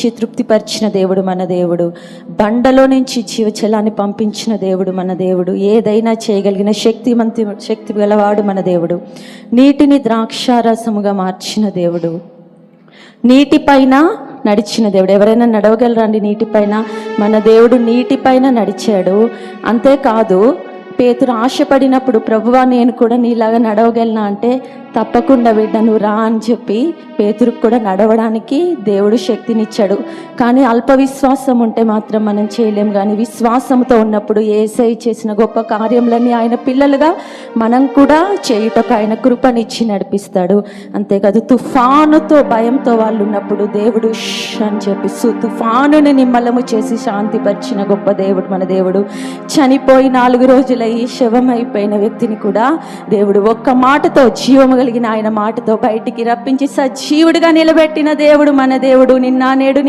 ఇచ్చి తృప్తిపరిచిన దేవుడు మన దేవుడు. బండలో నుంచి జీవజలాన్ని పంపించిన దేవుడు మన దేవుడు. ఏదైనా చేయగలిగిన శక్తి గలవాడు మన దేవుడు. నీటిని ద్రాక్షారసముగా మార్చిన దేవుడు. నీటిపైన నడిచిన దేవుడు. ఎవరైనా నడవగలరండి నీటిపైన? మన దేవుడు నీటిపైన నడిచాడు. అంతేకాదు, పేతురు ఆశపడినప్పుడు, ప్రభువా నేను కూడా నీలాగా నడవగలనా అంటే, తప్పకుండా బిడ్డ నువ్వు రా అని చెప్పి పేతురుకు కూడా నడవడానికి దేవుడు శక్తినిచ్చాడు. కానీ అల్ప విశ్వాసం ఉంటే మాత్రం మనం చేయలేం. కానీ విశ్వాసంతో ఉన్నప్పుడు యేసయ్య చేసిన గొప్ప కార్యములన్నీ ఆయన పిల్లలుగా మనం కూడా చేయుటకు ఆయన కృపనిచ్చి నడిపిస్తాడు. అంతేకాదు, తుఫానుతో భయంతో వాళ్ళు ఉన్నప్పుడు దేవుడు అని చెప్పి తుఫానుని నిమ్మలము చేసి శాంతిపరిచిన గొప్ప దేవుడు మన దేవుడు. చనిపోయి 4 రోజులయ్యి శవమైపోయిన వ్యక్తిని కూడా దేవుడు ఒక్క మాటతో, జీవము కలిగిన ఆయన మాటతో బయటికి రప్పించి సజీవుడిగా నిలబెట్టిన దేవుడు మన దేవుడు. నిన్న నేడు